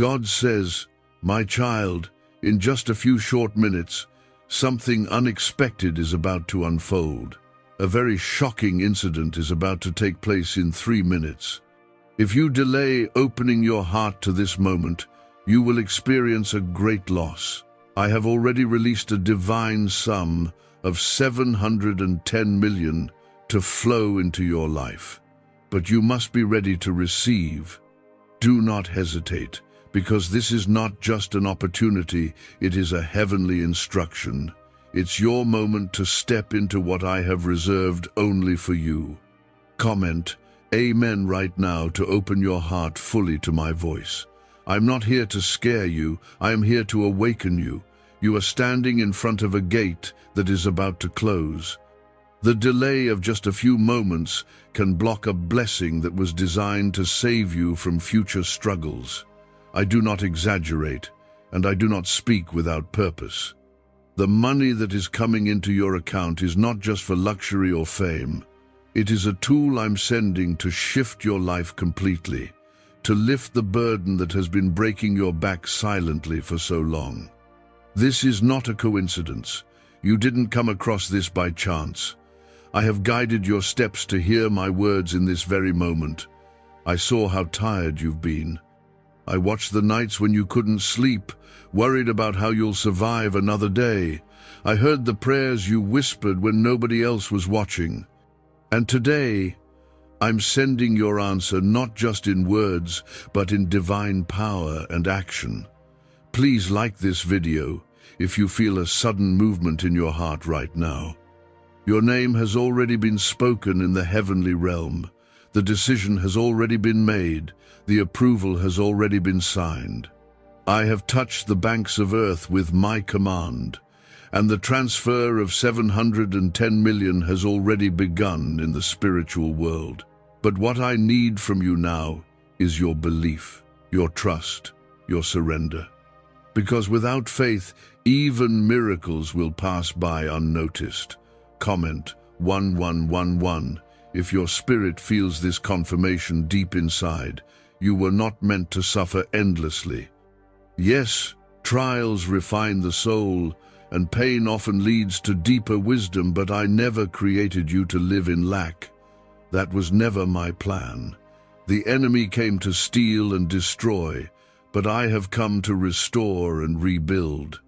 God says, "My child, in just a few short minutes, something unexpected is about to unfold. A very shocking incident is about to take place in 3 minutes. If you delay opening your heart to this moment, you will experience a great loss. I have already released a divine sum of 710 million to flow into your life. But you must be ready to receive. Do not hesitate, because this is not just an opportunity, it is a heavenly instruction. It's your moment to step into what I have reserved only for you. Comment Amen right now to open your heart fully to my voice. I'm not here to scare you, I am here to awaken you. You are standing in front of a gate that is about to close. The delay of just a few moments can block a blessing that was designed to save you from future struggles. I do not exaggerate, and I do not speak without purpose. The money that is coming into your account is not just for luxury or fame. It is a tool I'm sending to shift your life completely, to lift the burden that has been breaking your back silently for so long. This is not a coincidence. You didn't come across this by chance. I have guided your steps to hear my words in this very moment. I saw how tired you've been. I watched the nights when you couldn't sleep, worried about how you'll survive another day. I heard the prayers you whispered when nobody else was watching. And today, I'm sending your answer not just in words, but in divine power and action. Please like this video if you feel a sudden movement in your heart right now. Your name has already been spoken in the heavenly realm. The decision has already been made. The approval has already been signed. I have touched the banks of earth with my command, and the transfer of 710 million has already begun in the spiritual world. But what I need from you now is your belief, your trust, your surrender. Because without faith, even miracles will pass by unnoticed. Comment 1111 if your spirit feels this confirmation deep inside. You were not meant to suffer endlessly. Yes, trials refine the soul, and pain often leads to deeper wisdom, but I never created you to live in lack. That was never my plan. The enemy came to steal and destroy, but I have come to restore and rebuild.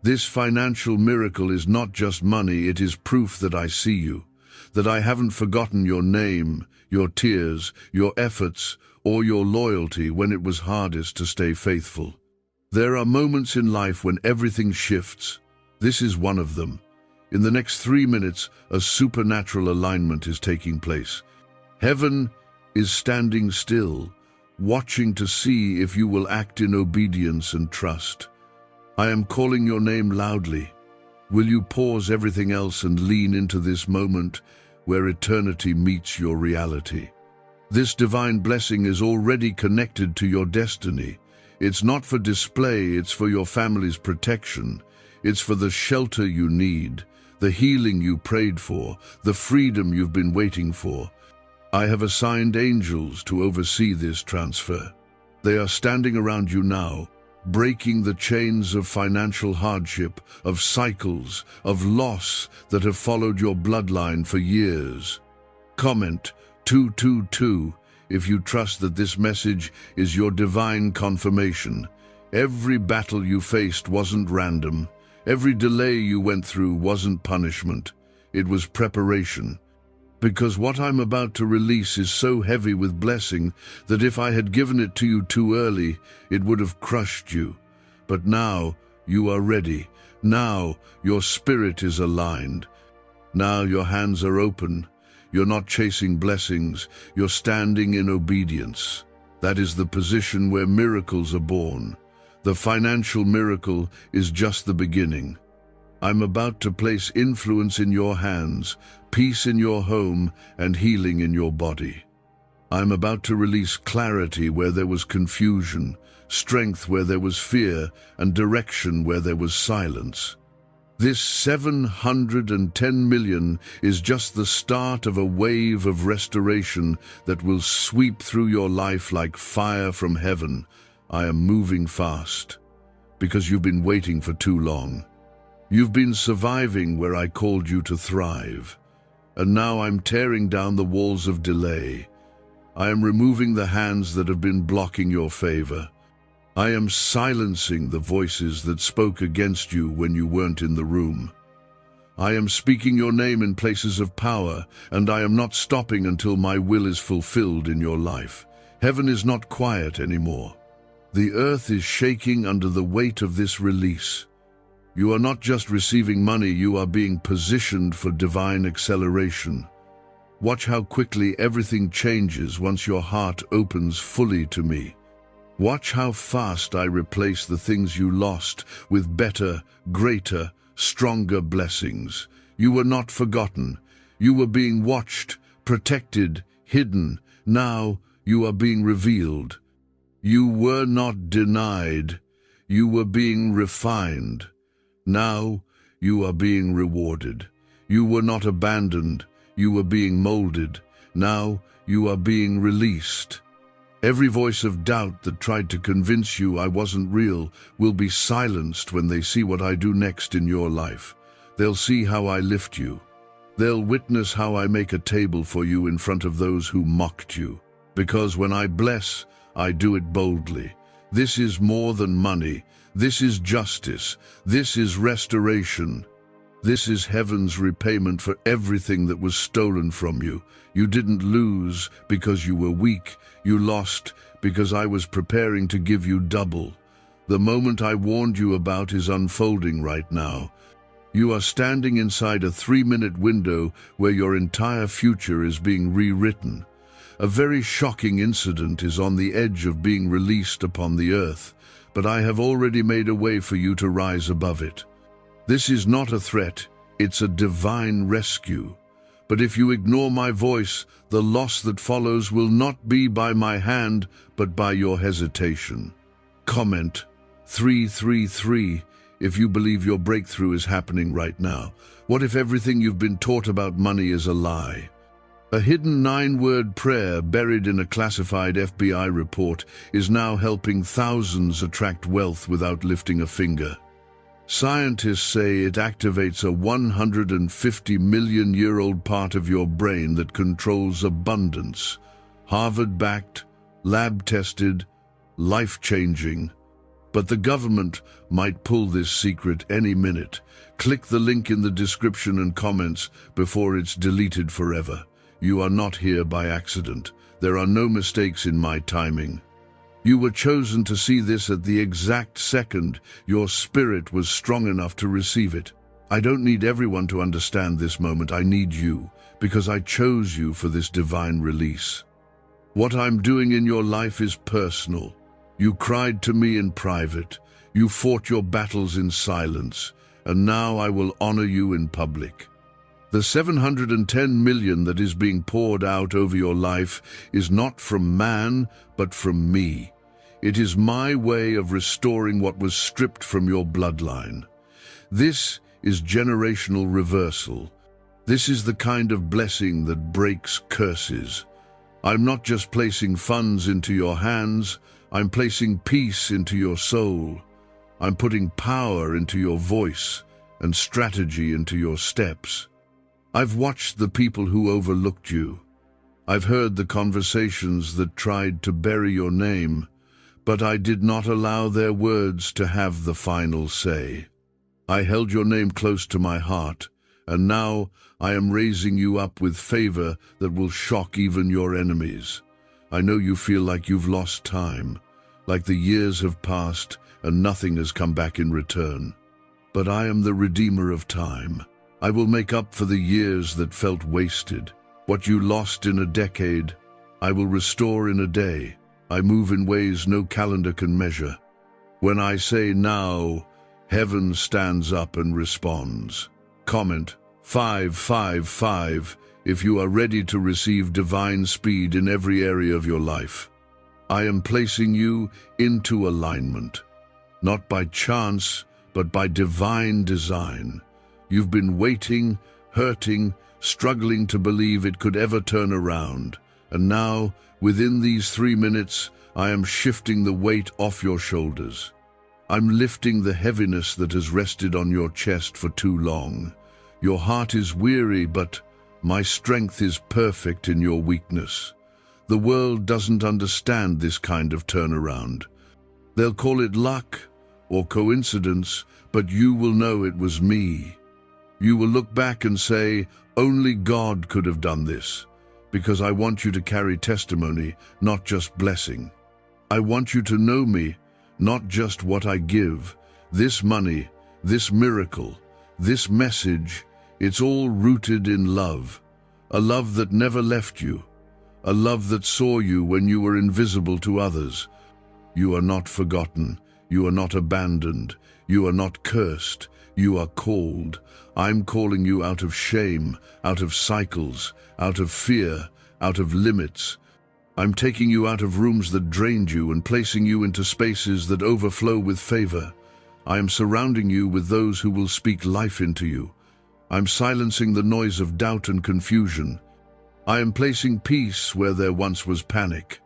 This financial miracle is not just money, it is proof that I see you, that I haven't forgotten your name, your tears, your efforts, or your loyalty when it was hardest to stay faithful. There are moments in life when everything shifts. This is one of them. In the next 3 minutes, a supernatural alignment is taking place. Heaven is standing still, watching to see if you will act in obedience and trust. I am calling your name loudly. Will you pause everything else and lean into this moment where eternity meets your reality? This divine blessing is already connected to your destiny. It's not for display, it's for your family's protection. It's for the shelter you need, the healing you prayed for, the freedom you've been waiting for. I have assigned angels to oversee this transfer. They are standing around you now, breaking the chains of financial hardship, of cycles, of loss that have followed your bloodline for years. Comment 222 if you trust that this message is your divine confirmation. Every battle you faced wasn't random. Every delay you went through wasn't punishment. It was preparation. Because what I'm about to release is so heavy with blessing that if I had given it to you too early, it would have crushed you. But now you are ready. Now your spirit is aligned. Now your hands are open. You're not chasing blessings, you're standing in obedience. That is the position where miracles are born. The financial miracle is just the beginning. I'm about to place influence in your hands, peace in your home, and healing in your body. I'm about to release clarity where there was confusion, strength where there was fear, and direction where there was silence. This 710 million is just the start of a wave of restoration that will sweep through your life like fire from heaven. I am moving fast, because you've been waiting for too long. You've been surviving where I called you to thrive, and now I'm tearing down the walls of delay. I am removing the hands that have been blocking your favor. I am silencing the voices that spoke against you when you weren't in the room. I am speaking your name in places of power, and I am not stopping until my will is fulfilled in your life. Heaven is not quiet anymore. The earth is shaking under the weight of this release. You are not just receiving money, you are being positioned for divine acceleration. Watch how quickly everything changes once your heart opens fully to me. Watch how fast I replace the things you lost with better, greater, stronger blessings. You were not forgotten. You were being watched, protected, hidden. Now you are being revealed. You were not denied. You were being refined. Now you are being rewarded. You were not abandoned. You were being molded. Now you are being released. Every voice of doubt that tried to convince you I wasn't real will be silenced when they see what I do next in your life. They'll see how I lift you. They'll witness how I make a table for you in front of those who mocked you. Because when I bless, I do it boldly. This is more than money. This is justice. This is restoration. This is heaven's repayment for everything that was stolen from you. You didn't lose because you were weak. You lost because I was preparing to give you double. The moment I warned you about is unfolding right now. You are standing inside a 3-minute window where your entire future is being rewritten. A very shocking incident is on the edge of being released upon the earth, but I have already made a way for you to rise above it. This is not a threat, it's a divine rescue. But if you ignore my voice, the loss that follows will not be by my hand, but by your hesitation. Comment 333 if you believe your breakthrough is happening right now. What if everything you've been taught about money is a lie? A hidden 9-word prayer buried in a classified FBI report is now helping thousands attract wealth without lifting a finger. Scientists say it activates a 150-million-year-old part of your brain that controls abundance. Harvard-backed, lab-tested, life-changing. But the government might pull this secret any minute. Click the link in the description and comments before it's deleted forever. You are not here by accident. There are no mistakes in my timing. You were chosen to see this at the exact second your spirit was strong enough to receive it. I don't need everyone to understand this moment. I need you, because I chose you for this divine release. What I'm doing in your life is personal. You cried to me in private. You fought your battles in silence. And now I will honor you in public. The 710 million that is being poured out over your life is not from man, but from me. It is my way of restoring what was stripped from your bloodline. This is generational reversal. This is the kind of blessing that breaks curses. I'm not just placing funds into your hands, I'm placing peace into your soul. I'm putting power into your voice and strategy into your steps. I've watched the people who overlooked you. I've heard the conversations that tried to bury your name, but I did not allow their words to have the final say. I held your name close to my heart, and now I am raising you up with favor that will shock even your enemies. I know you feel like you've lost time, like the years have passed and nothing has come back in return. But I am the Redeemer of time. I will make up for the years that felt wasted. What you lost in a decade, I will restore in a day. I move in ways no calendar can measure. When I say now, heaven stands up and responds. Comment 555 if you are ready to receive divine speed in every area of your life. I am placing you into alignment, not by chance, but by divine design. You've been waiting, hurting, struggling to believe it could ever turn around. And now, within these 3 minutes, I am shifting the weight off your shoulders. I'm lifting the heaviness that has rested on your chest for too long. Your heart is weary, but my strength is perfect in your weakness. The world doesn't understand this kind of turnaround. They'll call it luck or coincidence, but you will know it was me. You will look back and say, only God could have done this, because I want you to carry testimony, not just blessing. I want you to know me, not just what I give. This money, this miracle, this message, it's all rooted in love. A love that never left you. A love that saw you when you were invisible to others. You are not forgotten. You are not abandoned. You are not cursed. You are called. I'm calling you out of shame, out of cycles, out of fear, out of limits. I'm taking you out of rooms that drained you and placing you into spaces that overflow with favor. I am surrounding you with those who will speak life into you. I'm silencing the noise of doubt and confusion. I am placing peace where there once was panic.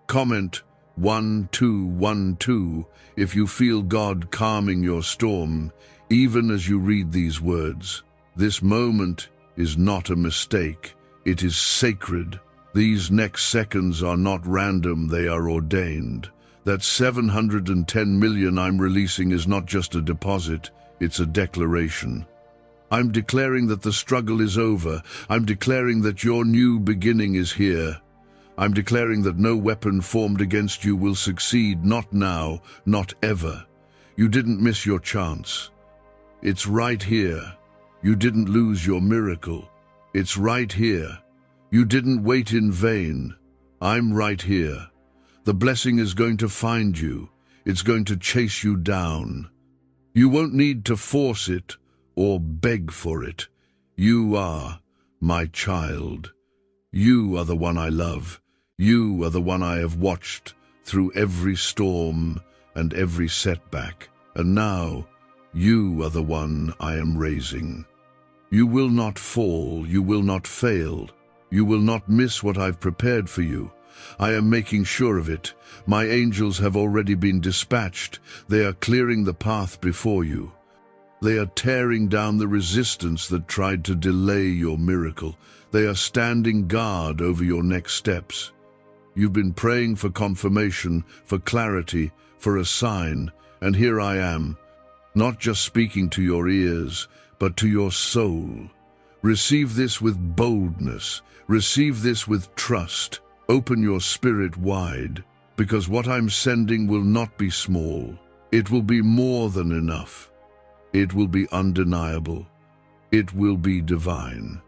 Comment 1212 if you feel God calming your storm, even as you read these words. This moment is not a mistake. It is sacred. These next seconds are not random, they are ordained. That 710 million I'm releasing is not just a deposit, it's a declaration. I'm declaring that the struggle is over. I'm declaring that your new beginning is here. I'm declaring that no weapon formed against you will succeed, not now, not ever. You didn't miss your chance. It's right here. You didn't lose your miracle. It's right here. You didn't wait in vain. I'm right here. The blessing is going to find you. It's going to chase you down. You won't need to force it or beg for it. You are my child. You are the one I love. You are the one I have watched through every storm and every setback. And now, you are the one I am raising. You will not fall. You will not fail. You will not miss what I've prepared for you. I am making sure of it. My angels have already been dispatched. They are clearing the path before you. They are tearing down the resistance that tried to delay your miracle. They are standing guard over your next steps. You've been praying for confirmation, for clarity, for a sign, and here I am, not just speaking to your ears, but to your soul. Receive this with boldness. Receive this with trust. Open your spirit wide, because what I'm sending will not be small. It will be more than enough. It will be undeniable. It will be divine.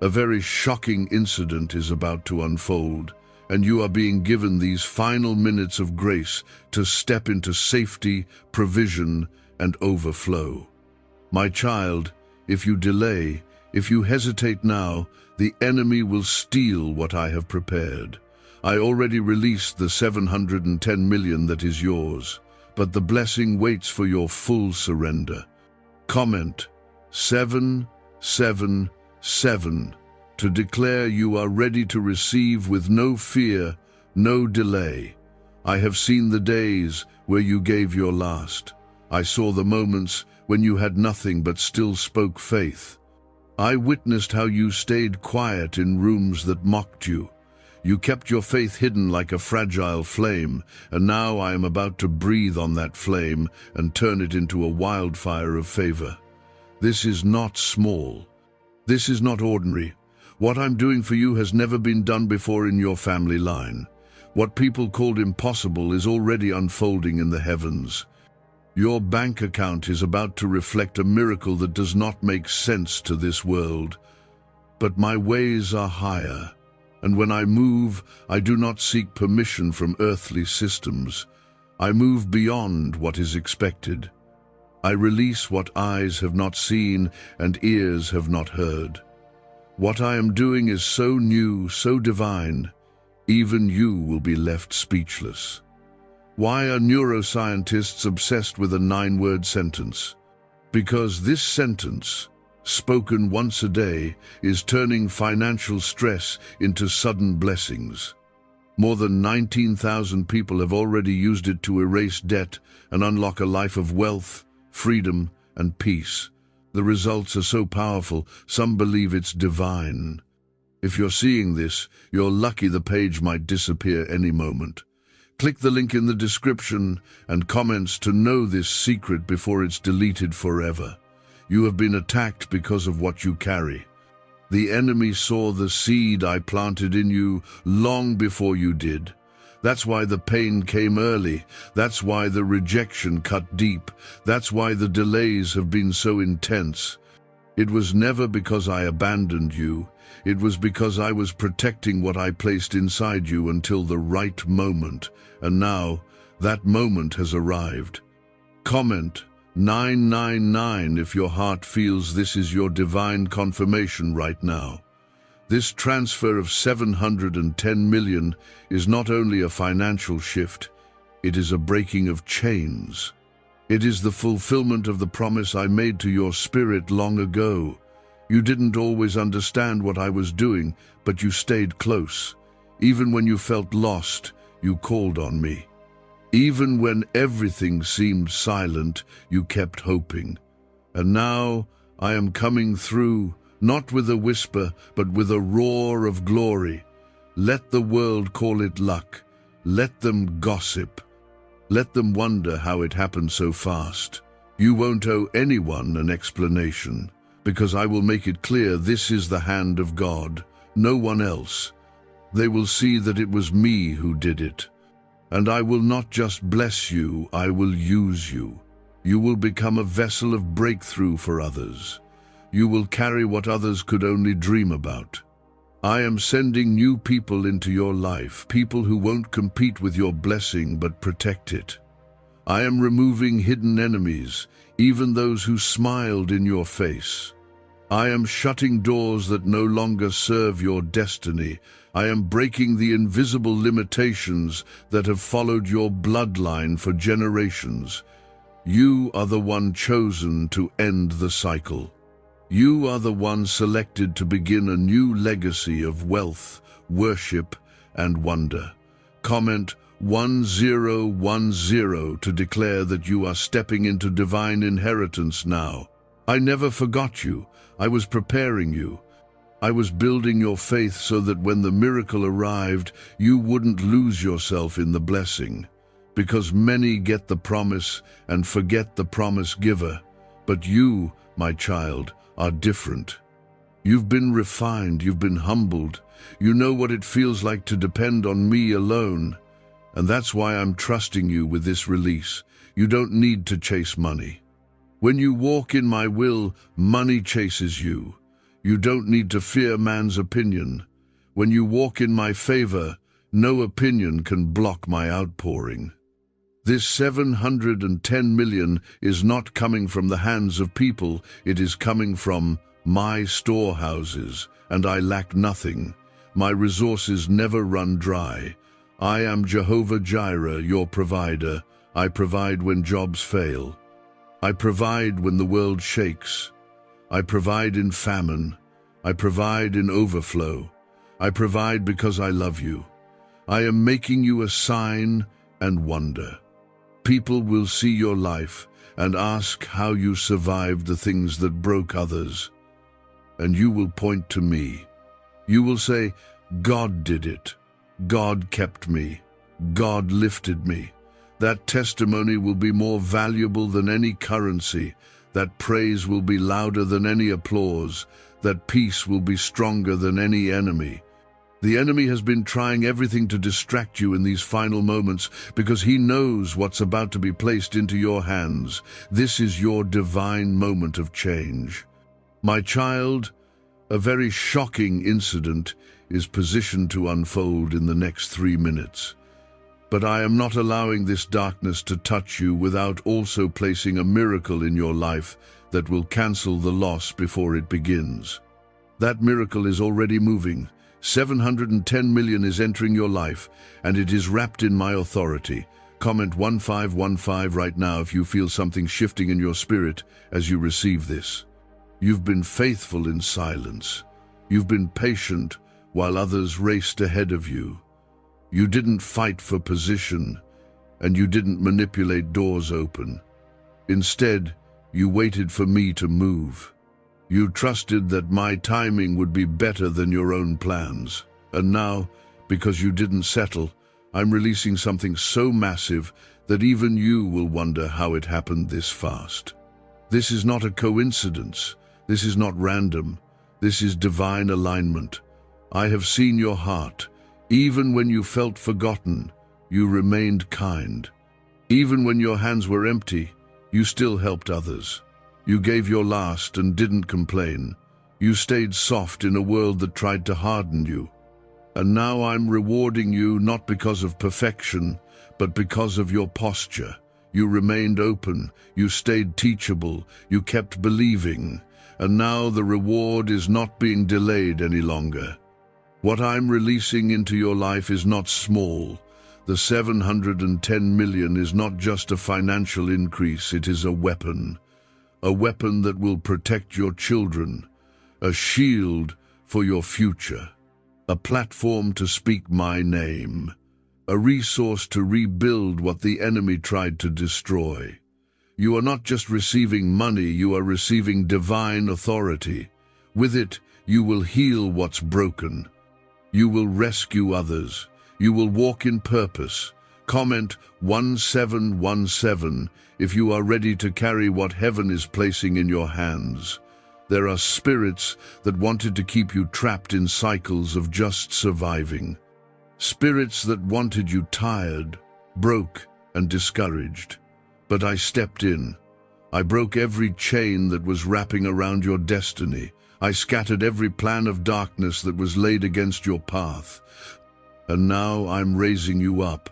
A very shocking incident is about to unfold, and you are being given these final minutes of grace to step into safety, provision, and overflow. My child, if you delay, if you hesitate now, the enemy will steal what I have prepared. I already released the 710 million that is yours, but the blessing waits for your full surrender. Comment 777 to declare you are ready to receive with no fear, no delay. I have seen the days where you gave your last. I saw the moments when you had nothing but still spoke faith. I witnessed how you stayed quiet in rooms that mocked you. You kept your faith hidden like a fragile flame, and now I am about to breathe on that flame and turn it into a wildfire of favor. This is not small. This is not ordinary. What I'm doing for you has never been done before in your family line. What people called impossible is already unfolding in the heavens. Your bank account is about to reflect a miracle that does not make sense to this world. But my ways are higher, and when I move, I do not seek permission from earthly systems. I move beyond what is expected. I release what eyes have not seen and ears have not heard. What I am doing is so new, so divine, even you will be left speechless. Why are neuroscientists obsessed with a 9-word sentence? Because this sentence, spoken once a day, is turning financial stress into sudden blessings. More than 19,000 people have already used it to erase debt and unlock a life of wealth, freedom, and peace. The results are so powerful, some believe it's divine. If you're seeing this, you're lucky. The page might disappear any moment. Click the link in the description and comments to know this secret before it's deleted forever. You have been attacked because of what you carry. The enemy saw the seed I planted in you long before you did. That's why the pain came early. That's why the rejection cut deep. That's why the delays have been so intense. It was never because I abandoned you. It was because I was protecting what I placed inside you until the right moment. And now, that moment has arrived. Comment 999 if your heart feels this is your divine confirmation right now. This transfer of 710 million is not only a financial shift, it is a breaking of chains. It is the fulfillment of the promise I made to your spirit long ago. You didn't always understand what I was doing, but you stayed close. Even when you felt lost, you called on me. Even when everything seemed silent, you kept hoping. And now I am coming through, not with a whisper, but with a roar of glory. Let the world call it luck. Let them gossip. Let them wonder how it happened so fast. You won't owe anyone an explanation, because I will make it clear this is the hand of God, no one else. They will see that it was me who did it. And I will not just bless you, I will use you. You will become a vessel of breakthrough for others. You will carry what others could only dream about. I am sending new people into your life, people who won't compete with your blessing but protect it. I am removing hidden enemies, even those who smiled in your face. I am shutting doors that no longer serve your destiny. I am breaking the invisible limitations that have followed your bloodline for generations. You are the one chosen to end the cycle. You are the one selected to begin a new legacy of wealth, worship, and wonder. Comment 1010 to declare that you are stepping into divine inheritance now. I never forgot you. I was preparing you. I was building your faith so that when the miracle arrived, you wouldn't lose yourself in the blessing. Because many get the promise and forget the promise giver. But you, my child, are different. You've been refined, you've been humbled. You know what it feels like to depend on me alone. And that's why I'm trusting you with this release. You don't need to chase money. When you walk in my will, money chases you. You don't need to fear man's opinion. When you walk in my favor, no opinion can block my outpouring. This 710 million is not coming from the hands of people, it is coming from my storehouses, and I lack nothing. My resources never run dry. I am Jehovah Jireh, your provider. I provide when jobs fail. I provide when the world shakes. I provide in famine. I provide in overflow. I provide because I love you. I am making you a sign and wonder. People will see your life and ask how you survived the things that broke others. And you will point to me. You will say, God did it. God kept me. God lifted me. That testimony will be more valuable than any currency. That praise will be louder than any applause. That peace will be stronger than any enemy. The enemy has been trying everything to distract you in these final moments because he knows what's about to be placed into your hands. This is your divine moment of change. My child, a very shocking incident is positioned to unfold in the next 3 minutes. But I am not allowing this darkness to touch you without also placing a miracle in your life that will cancel the loss before it begins. That miracle is already moving. 710 million is entering your life, and it is wrapped in my authority. Comment 1515 right now if you feel something shifting in your spirit as you receive this. You've been faithful in silence. You've been patient while others raced ahead of you. You didn't fight for position, and you didn't manipulate doors open. Instead, you waited for me to move. You trusted that my timing would be better than your own plans. And now, because you didn't settle, I'm releasing something so massive that even you will wonder how it happened this fast. This is not a coincidence. This is not random. This is divine alignment. I have seen your heart. Even when you felt forgotten, you remained kind. Even when your hands were empty, you still helped others. You gave your last and didn't complain. You stayed soft in a world that tried to harden you. And now I'm rewarding you not because of perfection, but because of your posture. You remained open, you stayed teachable, you kept believing, and now the reward is not being delayed any longer. What I'm releasing into your life is not small. The 710 million is not just a financial increase, it is a weapon that will protect your children, a shield for your future, a platform to speak my name, a resource to rebuild what the enemy tried to destroy. You are not just receiving money, you are receiving divine authority. With it, you will heal what's broken. You will rescue others. You will walk in purpose. Comment 1717 if you are ready to carry what heaven is placing in your hands. There are spirits that wanted to keep you trapped in cycles of just surviving. Spirits that wanted you tired, broke, and discouraged. But I stepped in. I broke every chain that was wrapping around your destiny. I scattered every plan of darkness that was laid against your path. And now I'm raising you up,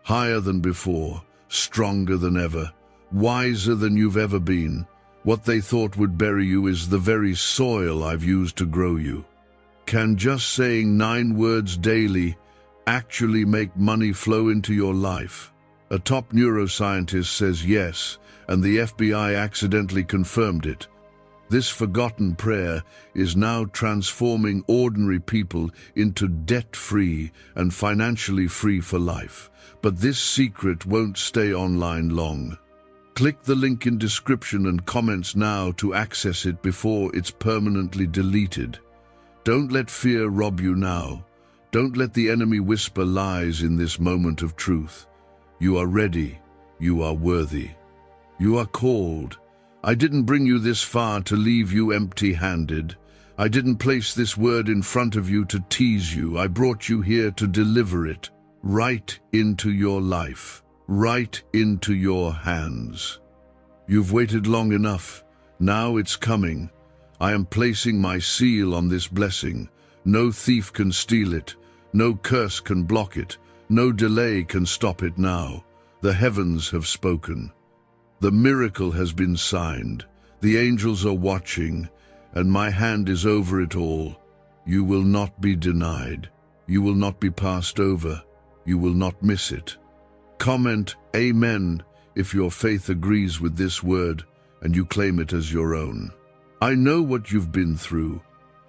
higher than before, stronger than ever, wiser than you've ever been. What they thought would bury you is the very soil I've used to grow you. Can just saying 9 words daily actually make money flow into your life? A top neuroscientist says yes, and the FBI accidentally confirmed it. This forgotten prayer is now transforming ordinary people into debt-free and financially free for life. But this secret won't stay online long. Click the link in description and comments now to access it before it's permanently deleted. Don't let fear rob you now. Don't let the enemy whisper lies in this moment of truth. You are ready. You are worthy. You are called. I didn't bring you this far to leave you empty-handed. I didn't place this word in front of you to tease you. I brought you here to deliver it right into your life, right into your hands. You've waited long enough. Now it's coming. I am placing my seal on this blessing. No thief can steal it. No curse can block it. No delay can stop it now. The heavens have spoken. The miracle has been signed. The angels are watching, and my hand is over it all. You will not be denied. You will not be passed over. You will not miss it. Comment Amen if your faith agrees with this word and you claim it as your own. I know what you've been through.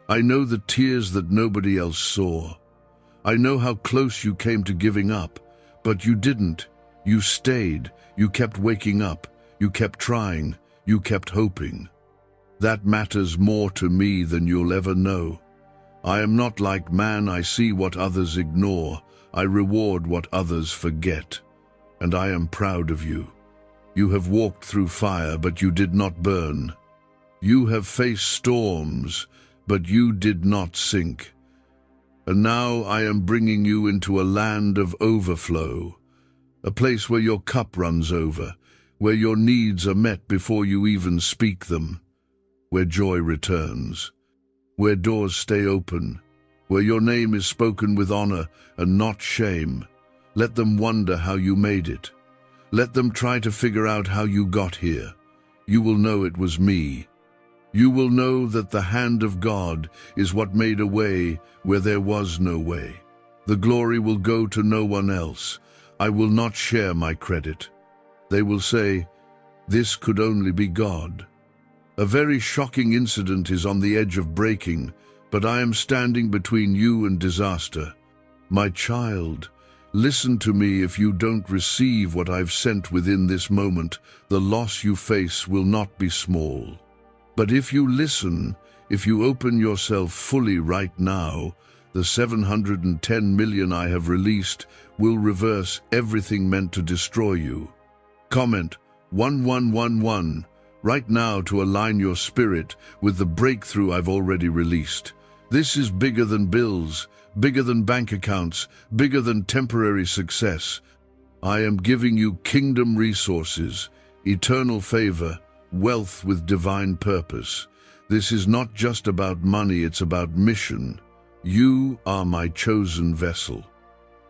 I know the tears that nobody else saw. I know how close you came to giving up, but you didn't. You stayed. You kept waking up. You kept trying. You kept hoping. That matters more to me than you'll ever know. I am not like man. I see what others ignore. I reward what others forget. And I am proud of you. You have walked through fire, but you did not burn. You have faced storms, but you did not sink. And now I am bringing you into a land of overflow, a place where your cup runs over, where your needs are met before you even speak them, where joy returns, where doors stay open, where your name is spoken with honor and not shame. Let them wonder how you made it. Let them try to figure out how you got here. You will know it was me. You will know that the hand of God is what made a way where there was no way. The glory will go to no one else. I will not share my credit. They will say, this could only be God. A very shocking incident is on the edge of breaking, but I am standing between you and disaster. My child, Listen to me. If you don't receive what I've sent within this moment, the loss you face will not be small. But if you listen, if you open yourself fully right now, the 710 million I have released will reverse everything meant to destroy you. Comment 1111 right now to align your spirit with the breakthrough I've already released. This is bigger than bills, bigger than bank accounts, bigger than temporary success. I am giving you kingdom resources, eternal favor, wealth with divine purpose. This is not just about money, it's about mission. You are my chosen vessel.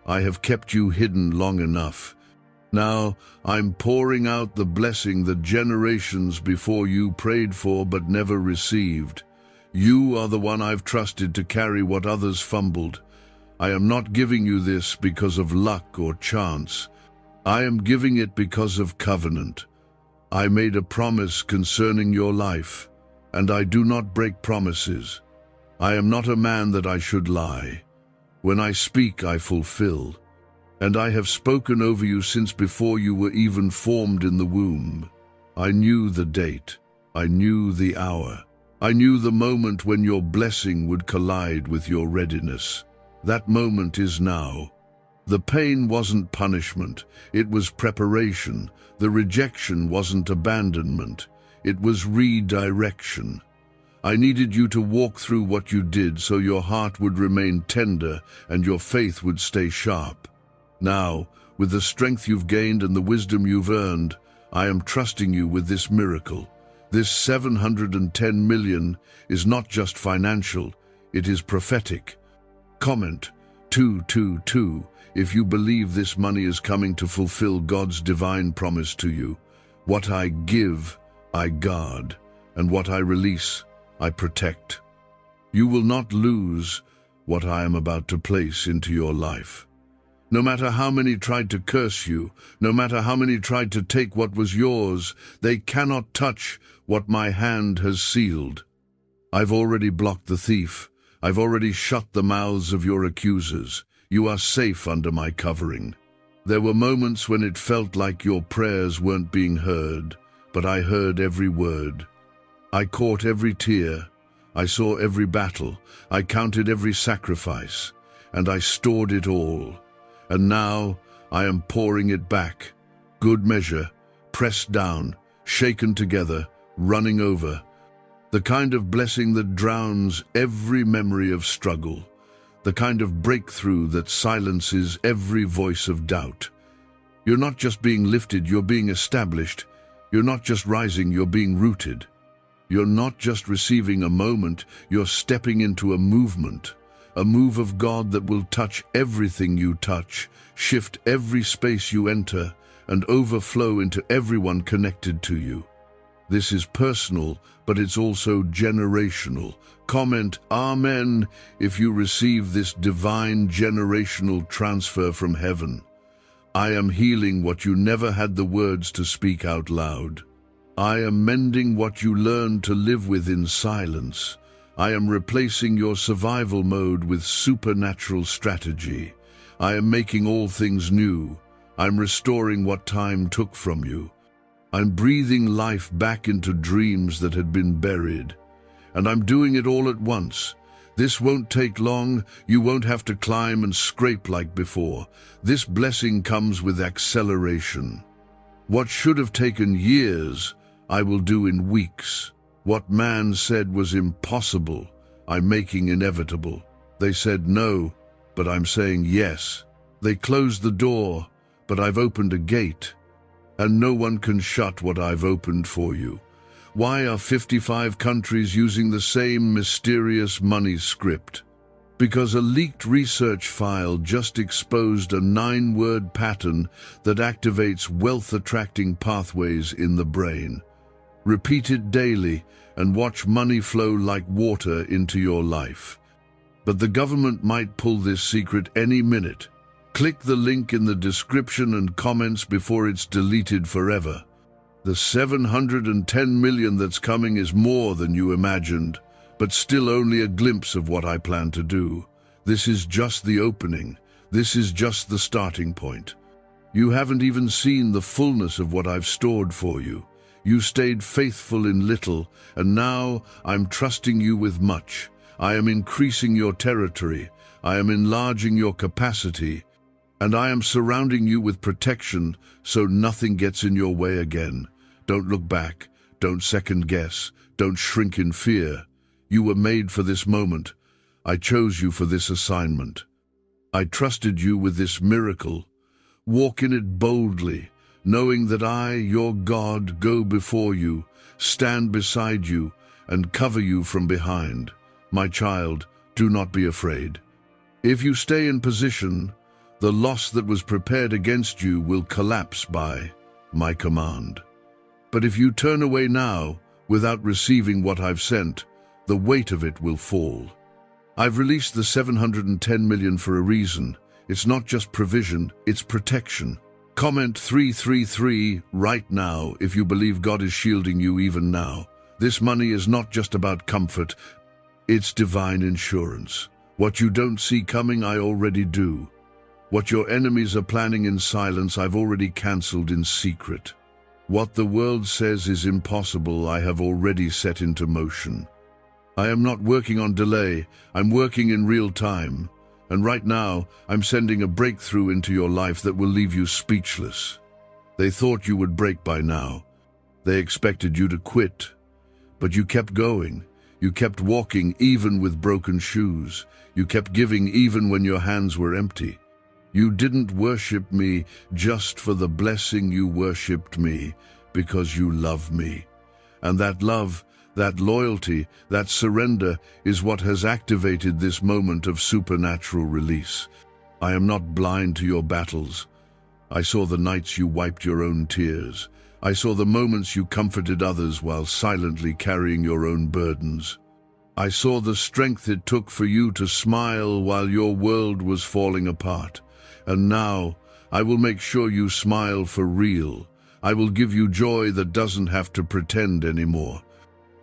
I have kept you hidden long enough. Now I'm pouring out the blessing that generations before you prayed for but never received. You are the one I've trusted to carry what others fumbled. I am not giving you this because of luck or chance. I am giving it because of covenant. I made a promise concerning your life, and I do not break promises. I am not a man that I should lie. When I speak, I fulfill. And I have spoken over you since before you were even formed in the womb. I knew the date. I knew the hour. I knew the moment when your blessing would collide with your readiness. That moment is now. The pain wasn't punishment. It was preparation. The rejection wasn't abandonment. It was redirection. I needed you to walk through what you did so your heart would remain tender and your faith would stay sharp. Now, with the strength you've gained and the wisdom you've earned, I am trusting you with this miracle. This 710 million is not just financial, it is prophetic. Comment 222 if you believe this money is coming to fulfill God's divine promise to you. What I give, I guard, and what I release, I protect. You will not lose what I am about to place into your life. No matter how many tried to curse you, no matter how many tried to take what was yours, they cannot touch what my hand has sealed. I've already blocked the thief. I've already shut the mouths of your accusers. You are safe under my covering. There were moments when it felt like your prayers weren't being heard, but I heard every word. I caught every tear. I saw every battle. I counted every sacrifice, and I stored it all. And now I am pouring it back. Good measure, pressed down, shaken together, running over. The kind of blessing that drowns every memory of struggle. The kind of breakthrough that silences every voice of doubt. You're not just being lifted, you're being established. You're not just rising, you're being rooted. You're not just receiving a moment, you're stepping into a movement. A move of God that will touch everything you touch, shift every space you enter, and overflow into everyone connected to you. This is personal, but it's also generational. Comment Amen if you receive this divine generational transfer from heaven. I am healing what you never had the words to speak out loud. I am mending what you learned to live with in silence. I am replacing your survival mode with supernatural strategy. I am making all things new. I'm restoring what time took from you. I'm breathing life back into dreams that had been buried. And I'm doing it all at once. This won't take long. You won't have to climb and scrape like before. This blessing comes with acceleration. What should have taken years, I will do in weeks. What man said was impossible, I'm making inevitable. They said no, but I'm saying yes. They closed the door, but I've opened a gate. And no one can shut what I've opened for you. Why are 55 countries using the same mysterious money script? Because a leaked research file just exposed a 9-word pattern that activates wealth-attracting pathways in the brain. Repeat it daily and watch money flow like water into your life. But the government might pull this secret any minute. Click the link in the description and comments before it's deleted forever. The 710 million that's coming is more than you imagined, but still only a glimpse of what I plan to do. This is just the opening. This is just the starting point. You haven't even seen the fullness of what I've stored for you. You stayed faithful in little, and now I'm trusting you with much. I am increasing your territory. I am enlarging your capacity, and I am surrounding you with protection so nothing gets in your way again. Don't look back. Don't second guess. Don't shrink in fear. You were made for this moment. I chose you for this assignment. I trusted you with this miracle. Walk in it boldly, knowing that I, your God, go before you, stand beside you, and cover you from behind. My child, do not be afraid. If you stay in position, the loss that was prepared against you will collapse by my command. But if you turn away now, without receiving what I've sent, the weight of it will fall. I've released the 710 million for a reason. It's not just provision, it's protection. Comment 333 right now if you believe God is shielding you even now. This money is not just about comfort, it's divine insurance. What you don't see coming, I already do. What your enemies are planning in silence, I've already cancelled in secret. What the world says is impossible, I have already set into motion. I am not working on delay, I'm working in real time. And right now, I'm sending a breakthrough into your life that will leave you speechless. They thought you would break by now. They expected you to quit. But you kept going. You kept walking even with broken shoes. You kept giving even when your hands were empty. You didn't worship me just for the blessing, you worshipped me because you love me. And that love, that loyalty, that surrender is what has activated this moment of supernatural release. I am not blind to your battles. I saw the nights you wiped your own tears. I saw the moments you comforted others while silently carrying your own burdens. I saw the strength it took for you to smile while your world was falling apart. And now, I will make sure you smile for real. I will give you joy that doesn't have to pretend anymore.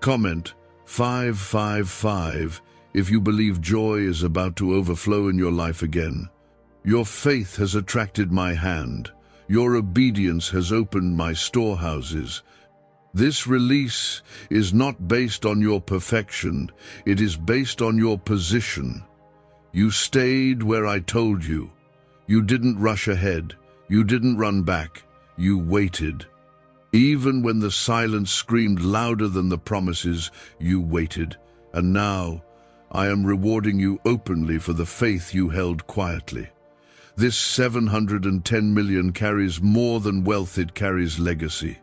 Comment 555 if you believe joy is about to overflow in your life again. Your faith has attracted my hand. Your obedience has opened my storehouses. This release is not based on your perfection, it is based on your position. You stayed where I told you. You didn't rush ahead. You didn't run back. You waited. Even when the silence screamed louder than the promises, you waited. And now, I am rewarding you openly for the faith you held quietly. This 710 million carries more than wealth, it carries legacy.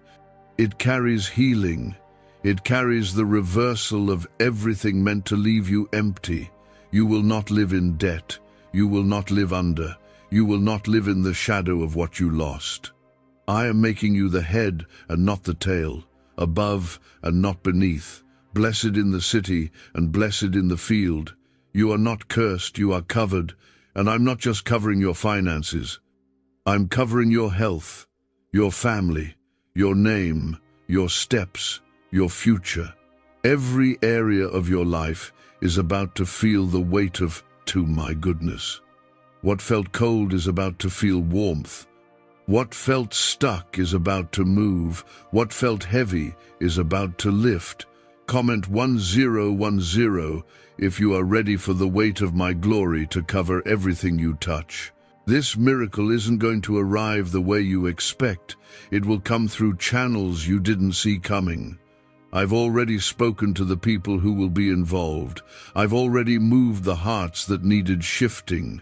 It carries healing. It carries the reversal of everything meant to leave you empty. You will not live in debt. You will not live under. You will not live in the shadow of what you lost. I am making you the head and not the tail, above and not beneath, blessed in the city and blessed in the field. You are not cursed, you are covered, and I'm not just covering your finances. I'm covering your health, your family, your name, your steps, your future. Every area of your life is about to feel the weight of, to my goodness. What felt cold is about to feel warmth. What felt stuck is about to move. What felt heavy is about to lift. Comment 1010 if you are ready for the weight of my glory to cover everything you touch. This miracle isn't going to arrive the way you expect. It will come through channels you didn't see coming. I've already spoken to the people who will be involved. I've already moved the hearts that needed shifting.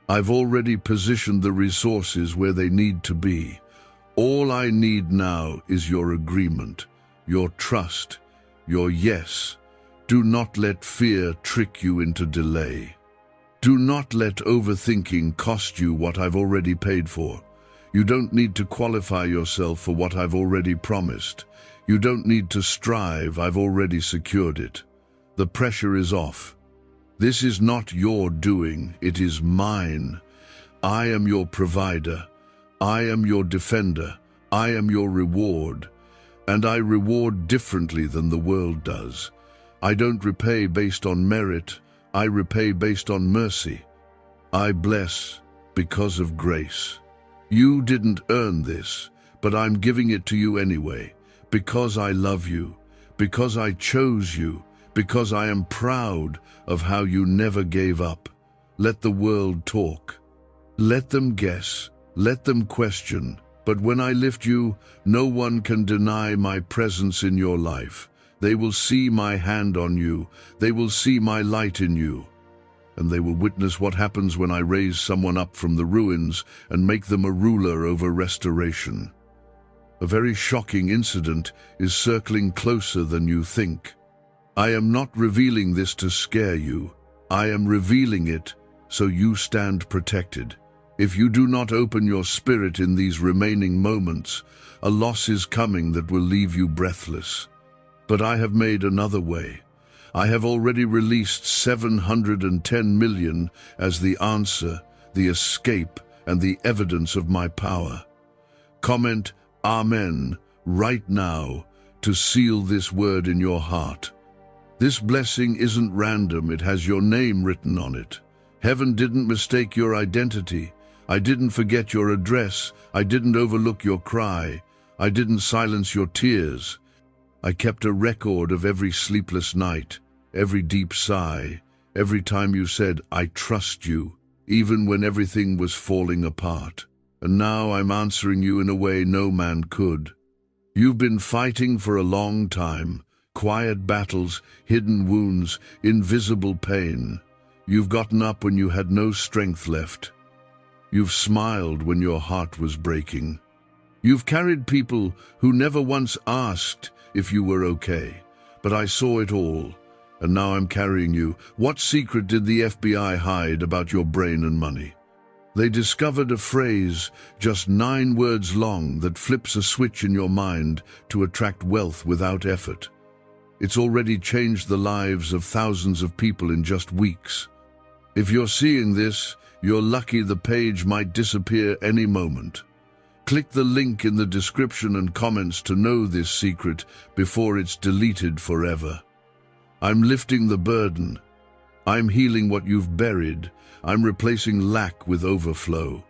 I've already positioned the resources where they need to be. All I need now is your agreement, your trust, your yes. Do not let fear trick you into delay. Do not let overthinking cost you what I've already paid for. You don't need to qualify yourself for what I've already promised. You don't need to strive, I've already secured it. The pressure is off. This is not your doing, it is mine. I am your provider. I am your defender. I am your reward. And I reward differently than the world does. I don't repay based on merit. I repay based on mercy. I bless, because of grace. You didn't earn this, but I'm giving it to you anyway, because I love you, because I chose you, because I am proud of how you never gave up. Let the world talk. Let them guess. Let them question. But when I lift you, no one can deny my presence in your life. They will see my hand on you. They will see my light in you. And they will witness what happens when I raise someone up from the ruins and make them a ruler over restoration. A very shocking incident is circling closer than you think. I am not revealing this to scare you. I am revealing it so you stand protected. If you do not open your spirit in these remaining moments, a loss is coming that will leave you breathless. But I have made another way. I have already released 710 million as the answer, the escape, and the evidence of my power. Comment Amen right now to seal this word in your heart. This blessing isn't random, it has your name written on it. Heaven didn't mistake your identity. I didn't forget your address. I didn't overlook your cry. I didn't silence your tears. I kept a record of every sleepless night, every deep sigh, every time you said, I trust you, even when everything was falling apart. And now I'm answering you in a way no man could. You've been fighting for a long time, quiet battles, hidden wounds, invisible pain. You've gotten up when you had no strength left. You've smiled when your heart was breaking. You've carried people who never once asked if you were okay. But I saw it all, and now I'm carrying you. What secret did the FBI hide about your brain and money? They discovered a phrase, just 9 words long, that flips a switch in your mind to attract wealth without effort. It's already changed the lives of thousands of people in just weeks. If you're seeing this, you're lucky. The page might disappear any moment. Click the link in the description and comments to know this secret before it's deleted forever. I'm lifting the burden. I'm healing what you've buried. I'm replacing lack with overflow.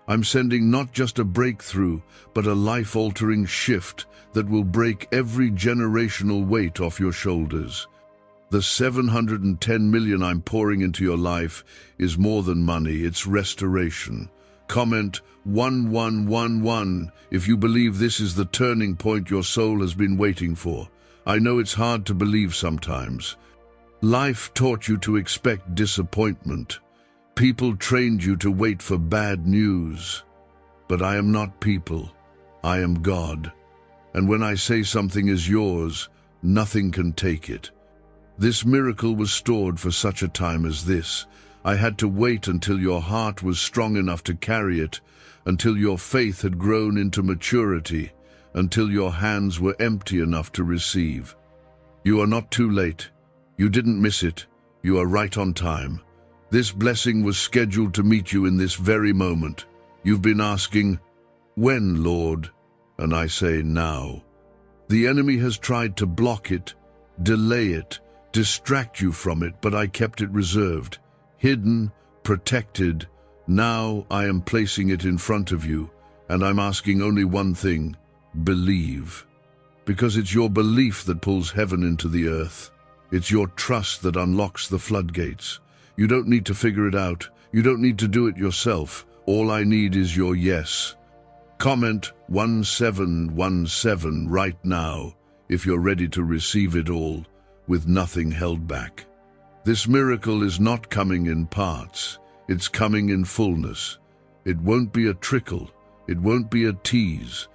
I'm sending not just a breakthrough, but a life-altering shift that will break every generational weight off your shoulders. The 710 million I'm pouring into your life is more than money, it's restoration. Comment 1111 if you believe this is the turning point your soul has been waiting for. I know it's hard to believe sometimes. Life taught you to expect disappointment. People trained you to wait for bad news. But I am not people. I am God. And when I say something is yours, nothing can take it. This miracle was stored for such a time as this. I had to wait until your heart was strong enough to carry it, until your faith had grown into maturity, until your hands were empty enough to receive. You are not too late. You didn't miss it. You are right on time. This blessing was scheduled to meet you in this very moment. You've been asking, when, Lord? And I say now. The enemy has tried to block it, delay it, distract you from it, but I kept it reserved, hidden, protected. Now I am placing it in front of you, and I'm asking only one thing: believe. Because it's your belief that pulls heaven into the earth. It's your trust that unlocks the floodgates. You don't need to figure it out. You don't need to do it yourself. All I need is your yes. Comment 1717 right now if you're ready to receive it all, with nothing held back. This miracle is not coming in parts. It's coming in fullness. It won't be a trickle. It won't be a tease.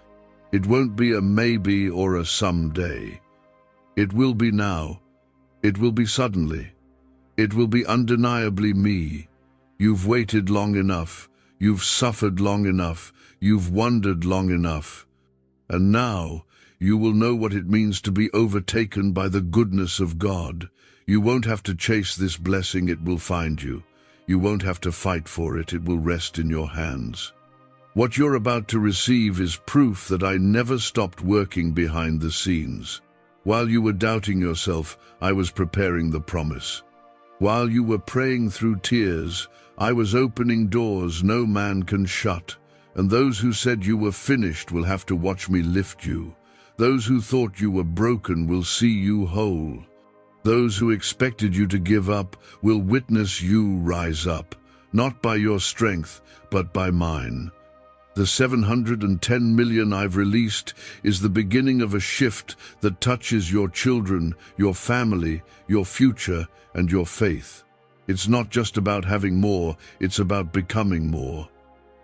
It won't be a maybe or a someday. It will be now. It will be suddenly. It will be undeniably me. You've waited long enough. You've suffered long enough. You've wondered long enough. And now you will know what it means to be overtaken by the goodness of God. You won't have to chase this blessing, it will find you. You won't have to fight for it, it will rest in your hands. What you're about to receive is proof that I never stopped working behind the scenes. While you were doubting yourself, I was preparing the promise. While you were praying through tears, I was opening doors no man can shut, and those who said you were finished will have to watch me lift you. Those who thought you were broken will see you whole. Those who expected you to give up will witness you rise up, not by your strength, but by mine. The 710 million I've released is the beginning of a shift that touches your children, your family, your future, and your faith. It's not just about having more, it's about becoming more.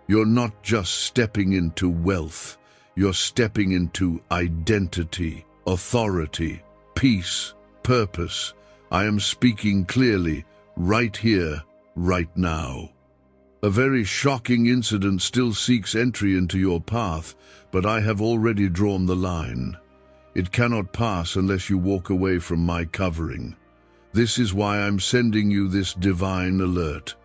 You're not just stepping into wealth, you're stepping into identity, authority, peace, purpose. I am speaking clearly, right here, right now. A very shocking incident still seeks entry into your path, but I have already drawn the line. It cannot pass unless you walk away from my covering. This is why I'm sending you this divine alert.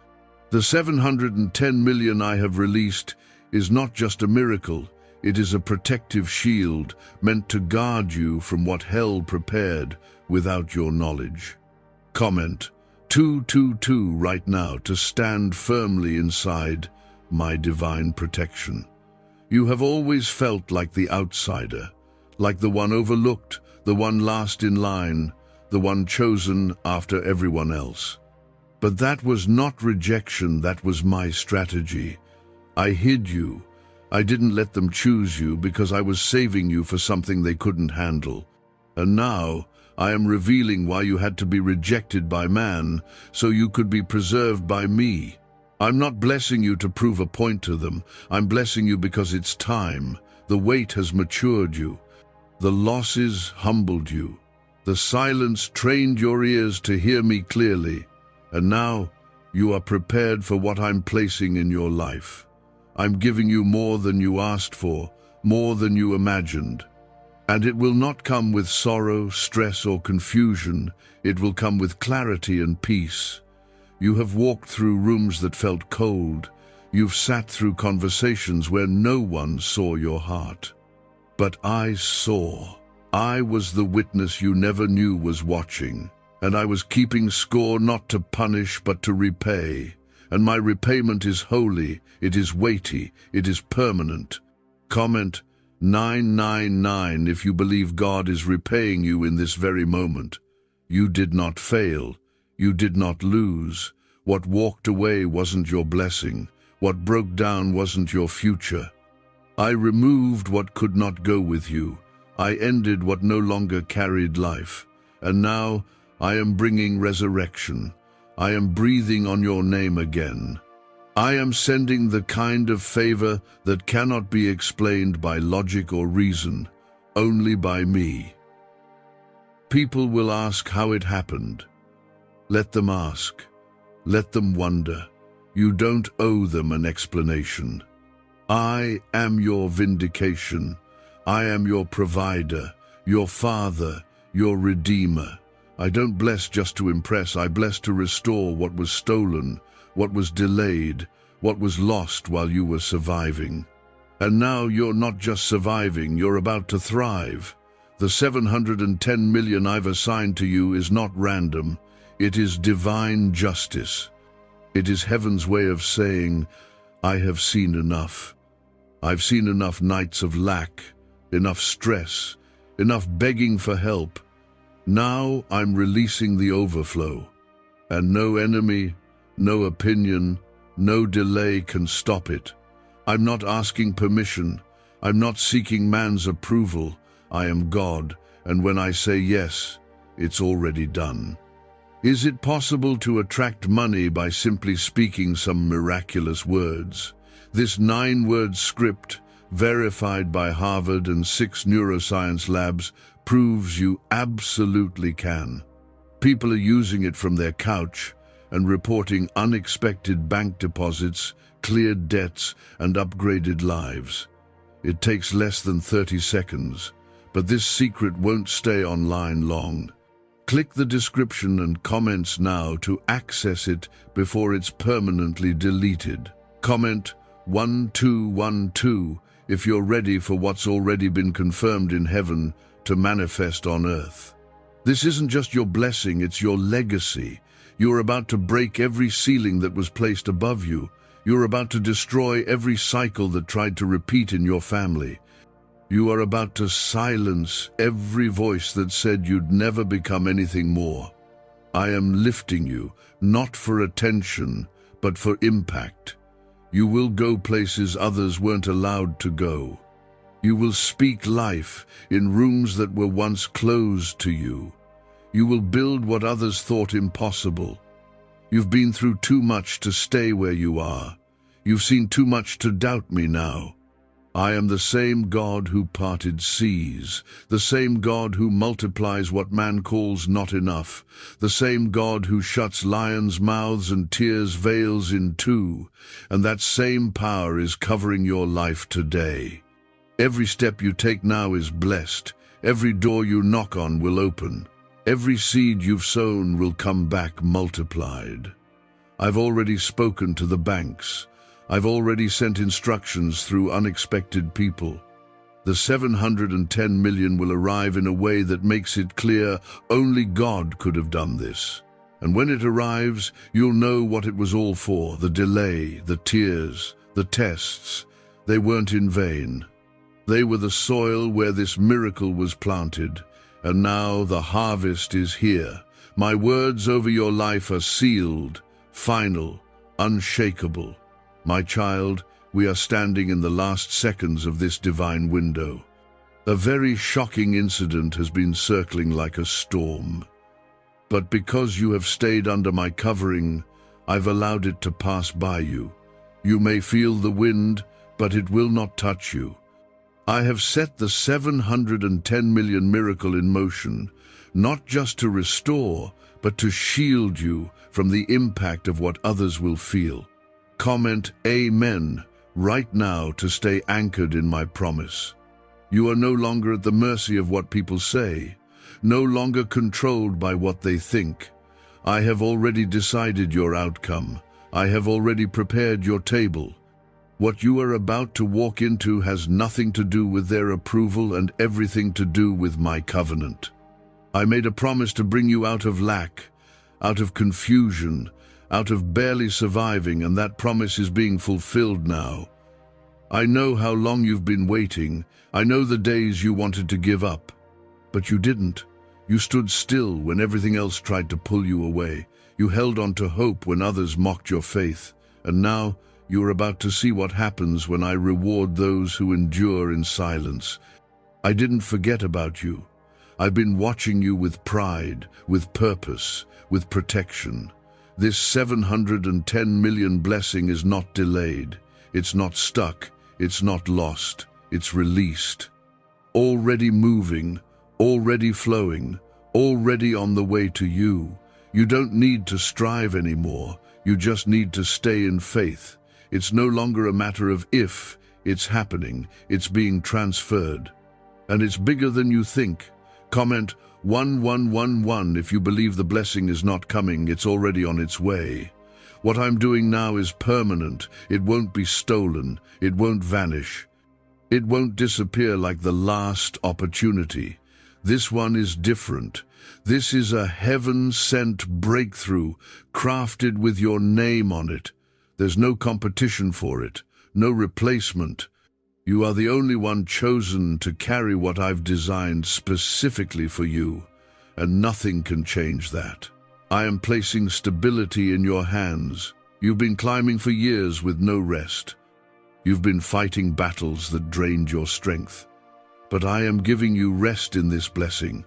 The 710 million I have released is not just a miracle, it is a protective shield meant to guard you from what hell prepared without your knowledge. Comment 222 right now to stand firmly inside my divine protection. You have always felt like the outsider, like the one overlooked, the one last in line, the one chosen after everyone else. But that was not rejection, that was my strategy. I hid you. I didn't let them choose you because I was saving you for something they couldn't handle. And now, I am revealing why you had to be rejected by man, so you could be preserved by me. I'm not blessing you to prove a point to them. I'm blessing you because it's time. The weight has matured you. The losses humbled you. The silence trained your ears to hear me clearly. And now, you are prepared for what I'm placing in your life. I'm giving you more than you asked for, more than you imagined. And it will not come with sorrow, stress, or confusion. It will come with clarity and peace. You have walked through rooms that felt cold. You've sat through conversations where no one saw your heart. But I saw. I was the witness you never knew was watching. And I was keeping score not to punish but to repay. And my repayment is holy, it is weighty, it is permanent. Comment 999 if you believe God is repaying you in this very moment. You did not fail. You did not lose. What walked away wasn't your blessing. What broke down wasn't your future. I removed what could not go with you. I ended what no longer carried life. And now I am bringing resurrection. I am breathing on your name again. I am sending the kind of favor that cannot be explained by logic or reason, only by me. People will ask how it happened. Let them ask. Let them wonder. You don't owe them an explanation. I am your vindication. I am your provider, your father, your redeemer. I don't bless just to impress, I bless to restore what was stolen, what was delayed, what was lost while you were surviving. And now you're not just surviving, you're about to thrive. The 710 million I've assigned to you is not random, it is divine justice. It is heaven's way of saying, I have seen enough. I've seen enough nights of lack, enough stress, enough begging for help. Now I'm releasing the overflow, and no enemy, no opinion, no delay can stop it. I'm not asking permission. I'm not seeking man's approval. I am God, and when I say yes, it's already done. Is it possible to attract money by simply speaking some miraculous words? This 9-word script, verified by Harvard and 6 neuroscience labs, proves you absolutely can. People are using it from their couch and reporting unexpected bank deposits, cleared debts, and upgraded lives. It takes less than 30 seconds, but this secret won't stay online long. Click the description and comments now to access it before it's permanently deleted. Comment 1212 if you're ready for what's already been confirmed in heaven to manifest on earth. This isn't just your blessing, it's your legacy. You are about to break every ceiling that was placed above you. You are about to destroy every cycle that tried to repeat in your family. You are about to silence every voice that said you'd never become anything more. I am lifting you, not for attention, but for impact. You will go places others weren't allowed to go. You will speak life in rooms that were once closed to you. You will build what others thought impossible. You've been through too much to stay where you are. You've seen too much to doubt me now. I am the same God who parted seas, the same God who multiplies what man calls not enough, the same God who shuts lions' mouths and tears veils in two, and that same power is covering your life today. Every step you take now is blessed. Every door you knock on will open. Every seed you've sown will come back multiplied. I've already spoken to the banks. I've already sent instructions through unexpected people. The 710 million will arrive in a way that makes it clear only God could have done this. And when it arrives, you'll know what it was all for. The delay, the tears, the tests, they weren't in vain. They were the soil where this miracle was planted. And now the harvest is here. My words over your life are sealed, final, unshakable. My child, we are standing in the last seconds of this divine window. A very shocking incident has been circling like a storm. But because you have stayed under my covering, I've allowed it to pass by you. You may feel the wind, but it will not touch you. I have set the 710 million miracle in motion, not just to restore, but to shield you from the impact of what others will feel. Comment Amen right now to stay anchored in my promise. You are no longer at the mercy of what people say, no longer controlled by what they think. I have already decided your outcome. I have already prepared your table. What you are about to walk into has nothing to do with their approval and everything to do with my covenant. I made a promise to bring you out of lack, out of confusion, out of barely surviving, and that promise is being fulfilled now. I know how long you've been waiting. I know the days you wanted to give up. But you didn't. You stood still when everything else tried to pull you away. You held on to hope when others mocked your faith. And now you are about to see what happens when I reward those who endure in silence. I didn't forget about you. I've been watching you with pride, with purpose, with protection. This 710 million blessing is not delayed. It's not stuck. It's not lost. It's released. Already moving, already flowing, already on the way to you. You don't need to strive anymore. You just need to stay in faith. It's no longer a matter of if, it's happening. It's being transferred. And it's bigger than you think. Comment 1111 if you believe the blessing is not coming, it's already on its way. What I'm doing now is permanent. It won't be stolen. It won't vanish. It won't disappear like the last opportunity. This one is different. This is a heaven-sent breakthrough, crafted with your name on it. There's no competition for it, no replacement. You are the only one chosen to carry what I've designed specifically for you, and nothing can change that. I am placing stability in your hands. You've been climbing for years with no rest. You've been fighting battles that drained your strength. But I am giving you rest in this blessing.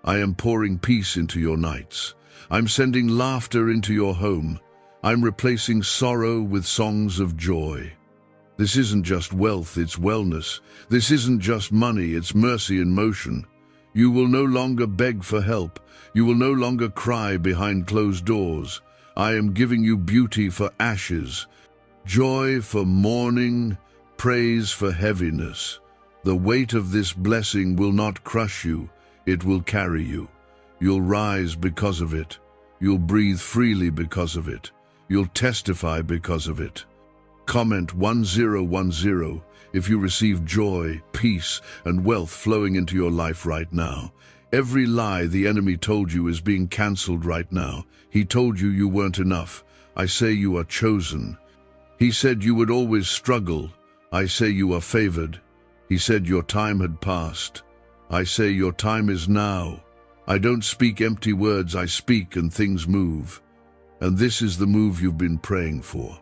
I am pouring peace into your nights. I'm sending laughter into your home. I'm replacing sorrow with songs of joy. This isn't just wealth, it's wellness. This isn't just money, it's mercy in motion. You will no longer beg for help. You will no longer cry behind closed doors. I am giving you beauty for ashes, joy for mourning, praise for heaviness. The weight of this blessing will not crush you, it will carry you. You'll rise because of it. You'll breathe freely because of it. You'll testify because of it. Comment 1010 if you receive joy, peace, and wealth flowing into your life right now. Every lie the enemy told you is being cancelled right now. He told you you weren't enough. I say you are chosen. He said you would always struggle. I say you are favored. He said your time had passed. I say your time is now. I don't speak empty words, I speak and things move. And this is the move you've been praying for.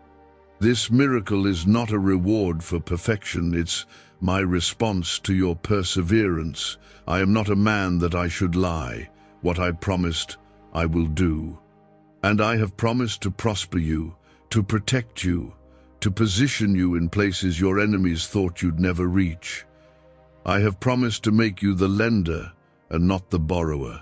This miracle is not a reward for perfection, it's my response to your perseverance. I am not a man that I should lie. What I promised, I will do. And I have promised to prosper you, to protect you, to position you in places your enemies thought you'd never reach. I have promised to make you the lender and not the borrower.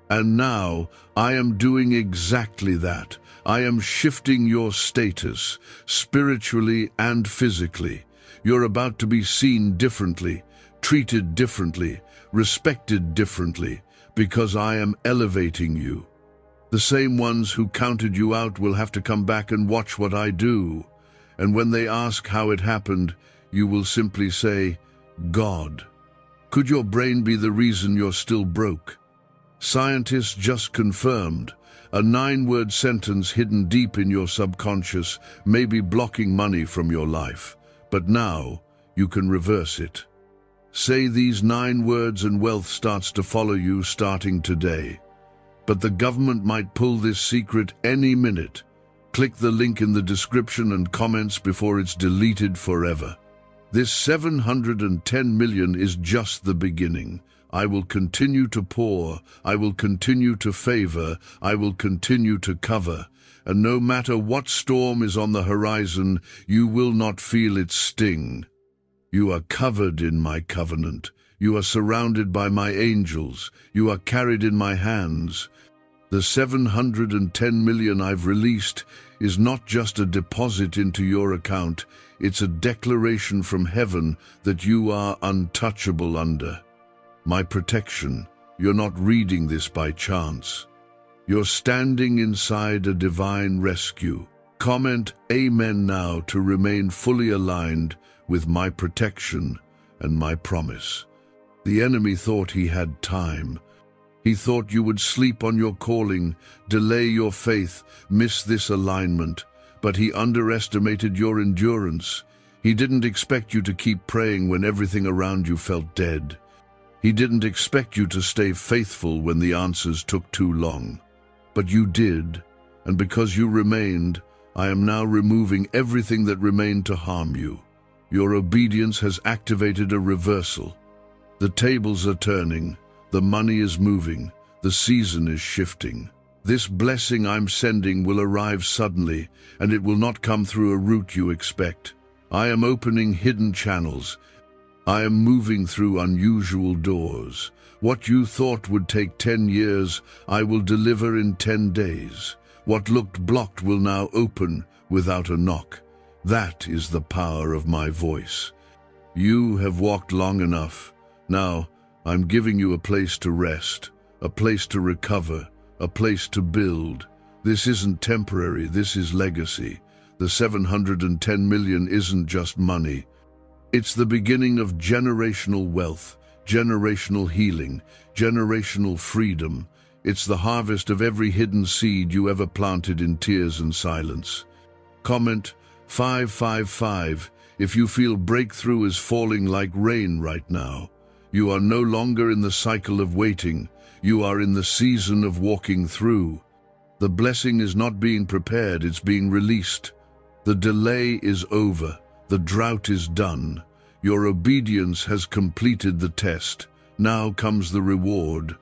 And now I am doing exactly that. I am shifting your status, spiritually and physically. You're about to be seen differently, treated differently, respected differently, because I am elevating you. The same ones who counted you out will have to come back and watch what I do. And when they ask how it happened, you will simply say, God. Could your brain be the reason you're still broke? Scientists just confirmed a 9-word sentence hidden deep in your subconscious may be blocking money from your life, but now you can reverse it. Say these 9 words and wealth starts to follow you starting today. But the government might pull this secret any minute. Click the link in the description and comments before it's deleted forever. This 710 million is just the beginning. I will continue to pour, I will continue to favor, I will continue to cover. And no matter what storm is on the horizon, you will not feel its sting. You are covered in my covenant. You are surrounded by my angels. You are carried in my hands. The 710 million I've released is not just a deposit into your account. It's a declaration from heaven that you are untouchable under my protection. You're not reading this by chance. You're standing inside a divine rescue. Comment Amen now to remain fully aligned with my protection and my promise. The enemy thought he had time. He thought you would sleep on your calling, delay your faith, miss this alignment, but he underestimated your endurance. He didn't expect you to keep praying when everything around you felt dead. He didn't expect you to stay faithful when the answers took too long. But you did, and because you remained, I am now removing everything that remained to harm you. Your obedience has activated a reversal. The tables are turning, the money is moving, the season is shifting. This blessing I'm sending will arrive suddenly, and it will not come through a route you expect. I am opening hidden channels. I am moving through unusual doors. What you thought would take 10 years, I will deliver in 10 days. What looked blocked will now open without a knock. That is the power of my voice. You have walked long enough. Now, I'm giving you a place to rest, a place to recover, a place to build. This isn't temporary, this is legacy. The 710 million isn't just money. It's the beginning of generational wealth, generational healing, generational freedom. It's the harvest of every hidden seed you ever planted in tears and silence. Comment 555 if you feel breakthrough is falling like rain right now. You are no longer in the cycle of waiting. You are in the season of walking through. The blessing is not being prepared, it's being released. The delay is over. The drought is done. Your obedience has completed the test. Now comes the reward.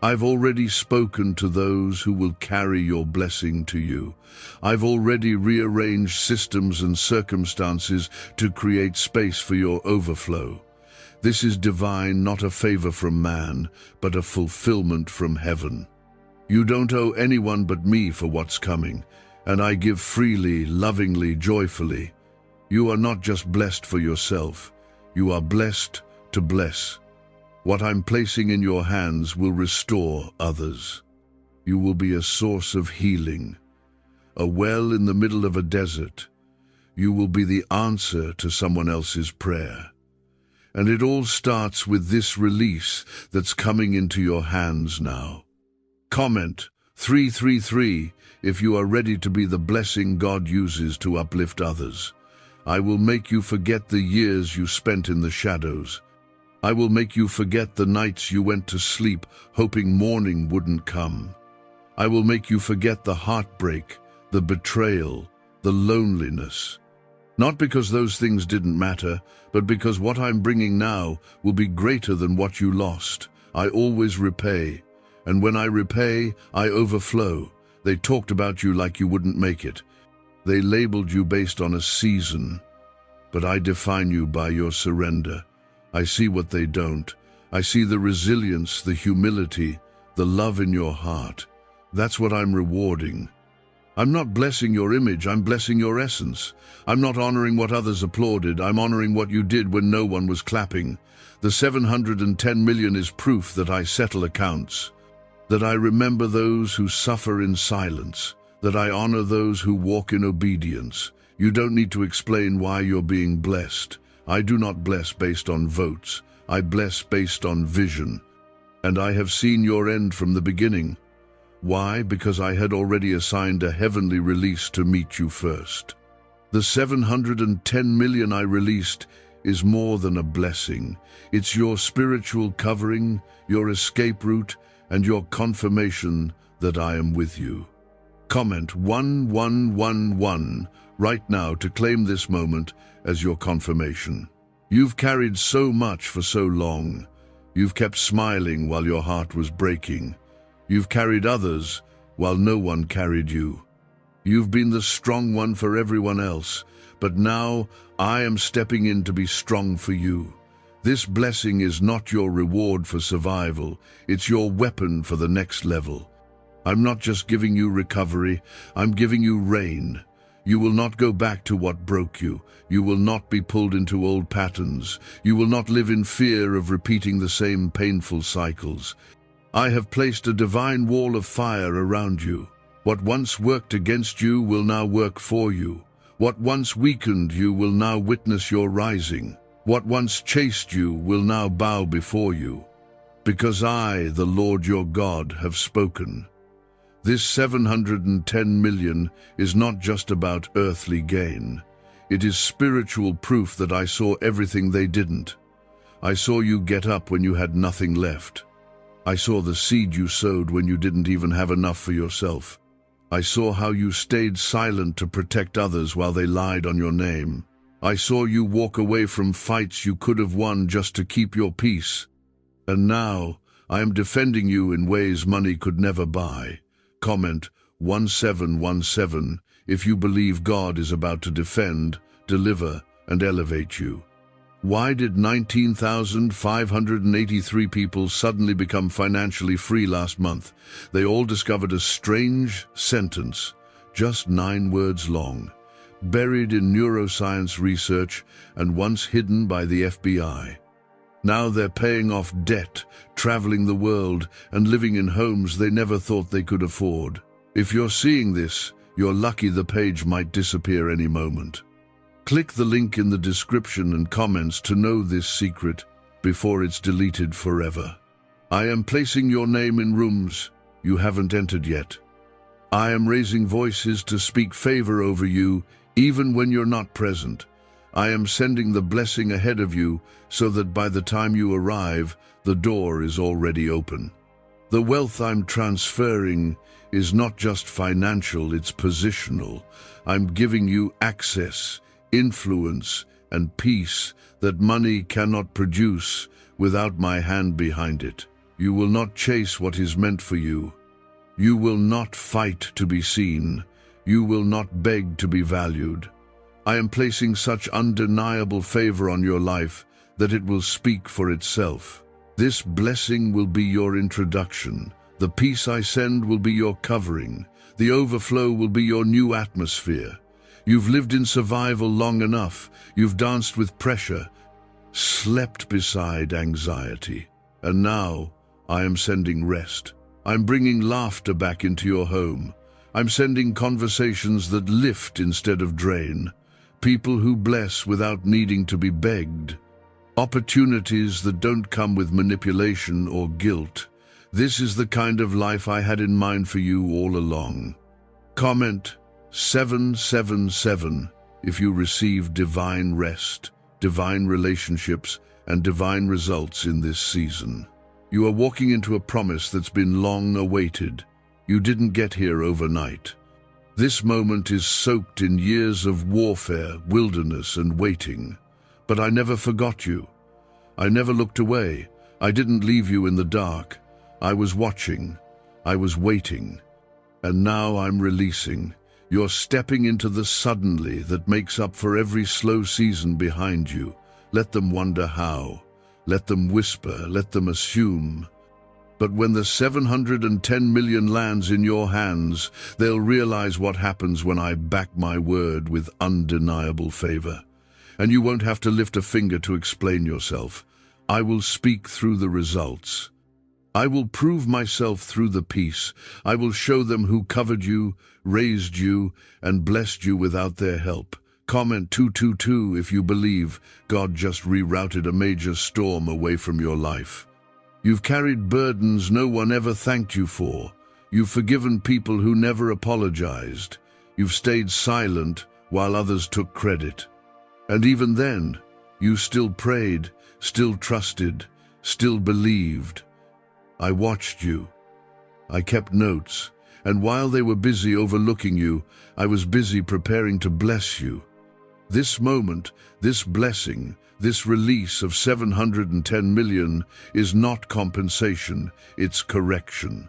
I've already spoken to those who will carry your blessing to you. I've already rearranged systems and circumstances to create space for your overflow. This is divine, not a favor from man, but a fulfillment from heaven. You don't owe anyone but me for what's coming, and I give freely, lovingly, joyfully. You are not just blessed for yourself. You are blessed to bless. What I'm placing in your hands will restore others. You will be a source of healing, a well in the middle of a desert. You will be the answer to someone else's prayer. And it all starts with this release that's coming into your hands now. Comment 333 if you are ready to be the blessing God uses to uplift others. I will make you forget the years you spent in the shadows. I will make you forget the nights you went to sleep hoping morning wouldn't come. I will make you forget the heartbreak, the betrayal, the loneliness. Not because those things didn't matter, but because what I'm bringing now will be greater than what you lost. I always repay, and when I repay, I overflow. They talked about you like you wouldn't make it. They labeled you based on a season, but I define you by your surrender. I see what they don't. I see the resilience, the humility, the love in your heart. That's what I'm rewarding. I'm not blessing your image, I'm blessing your essence. I'm not honoring what others applauded, I'm honoring what you did when no one was clapping. The 710 million is proof that I settle accounts, that I remember those who suffer in silence, that I honor those who walk in obedience. You don't need to explain why you're being blessed. I do not bless based on votes, I bless based on vision. And I have seen your end from the beginning. Why? Because I had already assigned a heavenly release to meet you first. The 710 million I released is more than a blessing. It's your spiritual covering, your escape route, and your confirmation that I am with you. Comment 1111 right now to claim this moment as your confirmation. You've carried so much for so long. You've kept smiling while your heart was breaking. You've carried others while no one carried you. You've been the strong one for everyone else, but now I am stepping in to be strong for you. This blessing is not your reward for survival, it's your weapon for the next level. I'm not just giving you recovery, I'm giving you rain. You will not go back to what broke you. You will not be pulled into old patterns. You will not live in fear of repeating the same painful cycles. I have placed a divine wall of fire around you. What once worked against you will now work for you. What once weakened you will now witness your rising. What once chased you will now bow before you. Because I, the Lord your God, have spoken. This 710 million is not just about earthly gain. It is spiritual proof that I saw everything they didn't. I saw you get up when you had nothing left. I saw the seed you sowed when you didn't even have enough for yourself. I saw how you stayed silent to protect others while they lied on your name. I saw you walk away from fights you could have won just to keep your peace. And now, I am defending you in ways money could never buy. Comment 1717 if you believe God is about to defend, deliver, and elevate you. Why did 19,583 people suddenly become financially free last month? They all discovered a strange sentence, just 9 words long, buried in neuroscience research and once hidden by the FBI. Now they're paying off debt, traveling the world, and living in homes they never thought they could afford. If you're seeing this, you're lucky the page might disappear any moment. Click the link in the description and comments to know this secret before it's deleted forever. I am placing your name in rooms you haven't entered yet. I am raising voices to speak favor over you even when you're not present. I am sending the blessing ahead of you so that by the time you arrive, the door is already open. The wealth I'm transferring is not just financial, it's positional. I'm giving you access, influence, and peace that money cannot produce without my hand behind it. You will not chase what is meant for you. You will not fight to be seen. You will not beg to be valued. I am placing such undeniable favor on your life that it will speak for itself. This blessing will be your introduction. The peace I send will be your covering. The overflow will be your new atmosphere. You've lived in survival long enough. You've danced with pressure, slept beside anxiety. And now, I am sending rest. I'm bringing laughter back into your home. I'm sending conversations that lift instead of drain. People who bless without needing to be begged. Opportunities that don't come with manipulation or guilt. This is the kind of life I had in mind for you all along. Comment 777 if you receive divine rest, divine relationships, and divine results in this season. You are walking into a promise that's been long awaited. You didn't get here overnight. This moment is soaked in years of warfare, wilderness, and waiting. But I never forgot you. I never looked away. I didn't leave you in the dark. I was watching. I was waiting. And now I'm releasing. You're stepping into the suddenly that makes up for every slow season behind you. Let them wonder how. Let them whisper. Let them assume. But when the 710 million lands in your hands, they'll realize what happens when I back my word with undeniable favor. And you won't have to lift a finger to explain yourself. I will speak through the results. I will prove myself through the peace. I will show them who covered you, raised you, and blessed you without their help. Comment 222 if you believe God just rerouted a major storm away from your life. You've carried burdens no one ever thanked you for. You've forgiven people who never apologized. You've stayed silent while others took credit. And even then, you still prayed, still trusted, still believed. I watched you. I kept notes, and while they were busy overlooking you, I was busy preparing to bless you. This moment, this blessing, this release of 710 million is not compensation, it's correction.